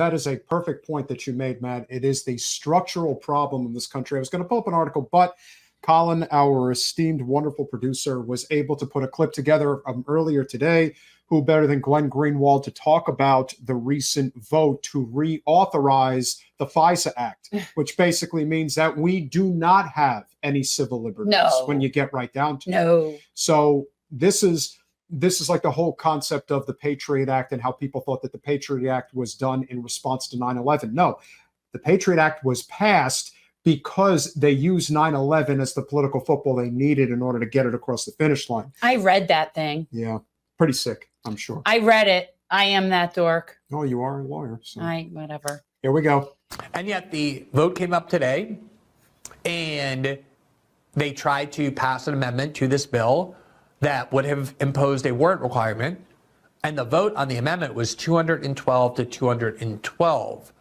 that is a perfect point that you made, Matt. It is the structural problem in this country. I was going to pull up an article, but Colin, our esteemed, wonderful producer, was able to put a clip together earlier today. Who better than Glenn Greenwald to talk about the recent vote to reauthorize the FISA Act, which basically means that we do not have any civil liberties when you get right down to it. So this is like the whole concept of the Patriot Act and how people thought that the Patriot Act was done in response to 9/11. No, the Patriot Act was passed because they used 9/11 as the political football they needed in order to get it across the finish line. I read that thing. Yeah, pretty sick, I'm sure. I read it. I am that dork. Oh, you are a lawyer. So. Whatever. Here we go. And yet the vote came up today, and they tried to pass an amendment to this bill that would have imposed a warrant requirement. And the vote on the amendment was 212 to 212.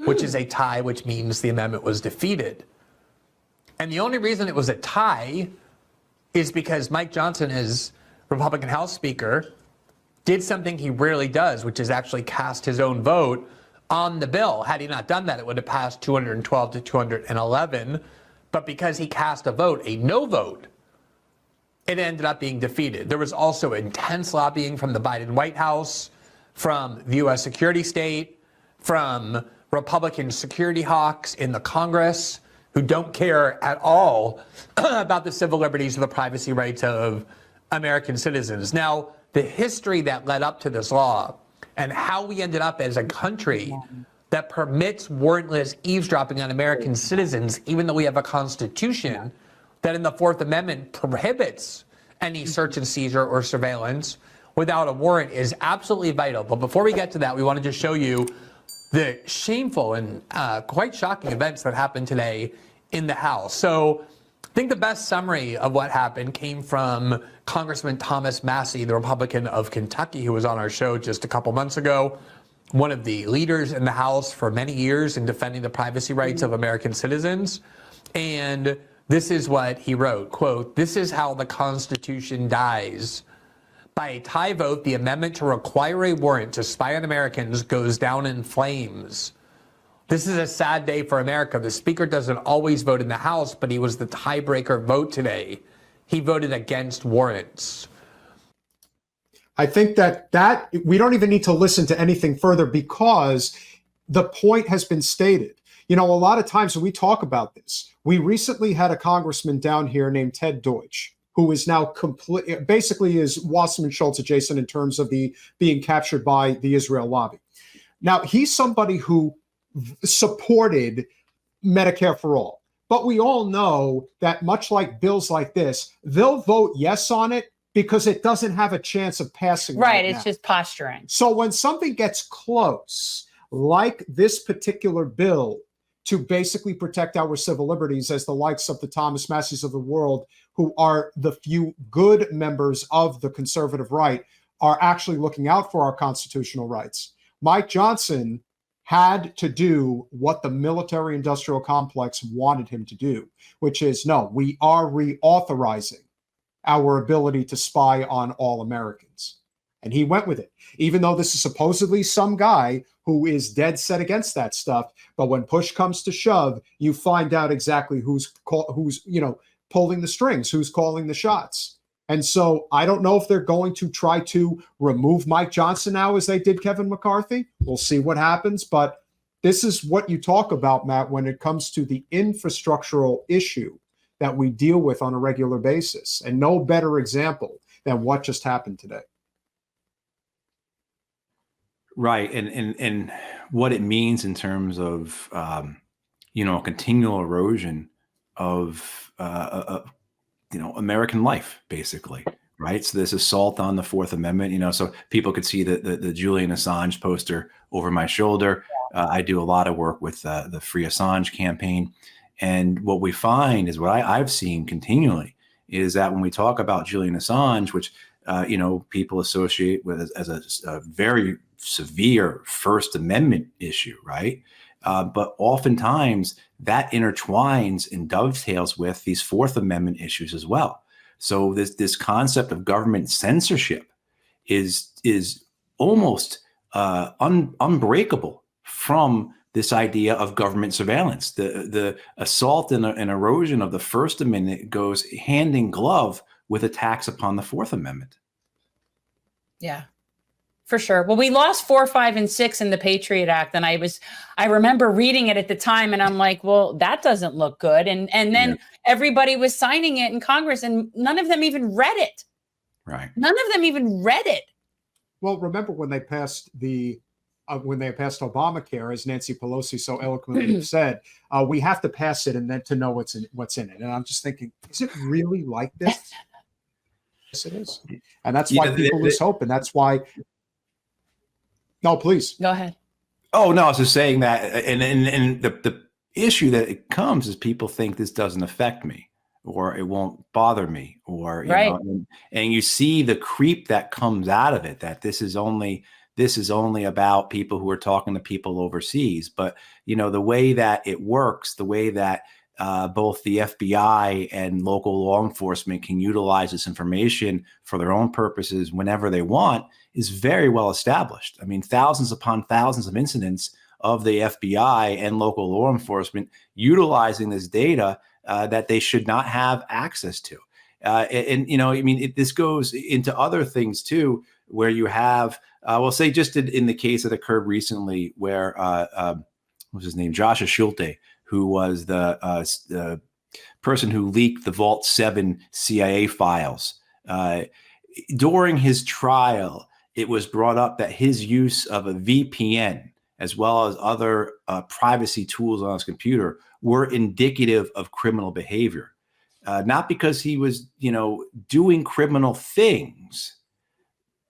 Which is a tie, which means the amendment was defeated. And the only reason it was a tie is because Mike Johnson, as Republican House Speaker, did something he rarely does, which is actually cast his own vote on the bill. Had he not done that, it would have passed 212 to 211. But because he cast a vote, a no vote, it ended up being defeated. There was also intense lobbying from the Biden White House, from the U.S. security state, from Republican security hawks in the Congress who don't care at all about the civil liberties or the privacy rights of American citizens. Now, the history that led up to this law and how we ended up as a country that permits warrantless eavesdropping on American citizens, even though we have a constitution that in the Fourth Amendment prohibits any search and seizure or surveillance without a warrant, is absolutely vital. But before we get to that, we wanted to show you the shameful and quite shocking events that happened today in the House. So I think the best summary of what happened came from Congressman Thomas Massie, the Republican of Kentucky, who was on our show just a couple months ago, one of the leaders in the House for many years in defending the privacy rights of American citizens. And this is what he wrote, quote, "This is how the Constitution dies. By a tie vote, the amendment to require a warrant to spy on Americans goes down in flames. This is a sad day for America. The Speaker doesn't always vote in the House, but he was the tiebreaker vote today. He voted against warrants." I think that we don't even need to listen to anything further because the point has been stated. You know, a lot of times when we talk about this, we recently had a congressman down here named Ted Deutsch, who is now basically is Wasserman Schultz adjacent in terms of the being captured by the Israel lobby. Now, he's somebody who supported Medicare for all. But we all know that much like bills like this, they'll vote yes on it because it doesn't have a chance of passing. Right, it's just posturing. So when something gets close, like this particular bill, to basically protect our civil liberties, as the likes of the Thomas Massies of the world, who are the few good members of the conservative right, are actually looking out for our constitutional rights. Mike Johnson had to do what the military-industrial complex wanted him to do, which is, no, we are reauthorizing our ability to spy on all Americans. And he went with it, even though this is supposedly some guy who is dead set against that stuff. But when push comes to shove, you find out exactly who's pulling the strings, who's calling the shots. And so I don't know if they're going to try to remove Mike Johnson now as they did Kevin McCarthy. We'll see what happens. But this is what you talk about, Matt, when it comes to the infrastructural issue that we deal with on a regular basis. And no better example than what just happened today. Right. And what it means in terms of, a continual erosion of American life, basically. Right. So this assault on the Fourth Amendment, so people could see the Julian Assange poster over my shoulder. I do a lot of work with the Free Assange campaign. And what we find is what I've seen continually is that when we talk about Julian Assange, which, people associate with as a very severe First Amendment issue, right? But oftentimes that intertwines and dovetails with these Fourth Amendment issues as well. So this concept of government censorship is almost unbreakable from this idea of government surveillance. The assault and erosion of the First Amendment goes hand in glove with attacks upon the Fourth Amendment. Yeah, for sure. Well, we lost 4, 5, and 6 in the Patriot Act. And I remember reading it at the time and I'm like, well, that doesn't look good. And then everybody was signing it in Congress and none of them even read it. Right. None of them even read it. Well, remember when they passed Obamacare, as Nancy Pelosi so eloquently said, we have to pass it and then to know what's in it. And I'm just thinking, is it really like this? Yes, it is. And that's why people lose hope. And that's why. No, please. Go ahead. Oh, no, I was just saying that. And the issue that it comes is people think this doesn't affect me or it won't bother me or, you know, and you see the creep that comes out of it, that this is only about people who are talking to people overseas. But, you know, the way that it works, the way that both the FBI and local law enforcement can utilize this information for their own purposes whenever they want is very well established. I mean, thousands upon thousands of incidents of the FBI and local law enforcement utilizing this data that they should not have access to. And you know, I mean, this goes into other things too, where you have, well, say just in the case that occurred recently where, what was his name? Joshua Schulte, who was the person who leaked the Vault 7 CIA files. During his trial, it was brought up that his use of a VPN, as well as other privacy tools on his computer, were indicative of criminal behavior. Not because he was, you know, doing criminal things,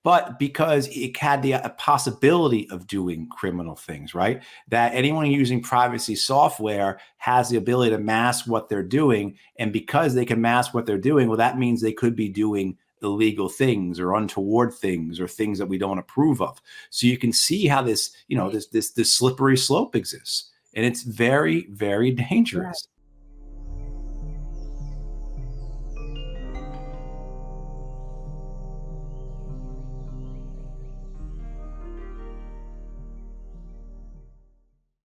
but because it had the possibility of doing criminal things, right? That anyone using privacy software has the ability to mask what they're doing. And because they can mask what they're doing, well, that means they could be doing illegal things or untoward things or things that we don't approve of. So you can see how this, you know, this slippery slope exists. And it's very, very dangerous.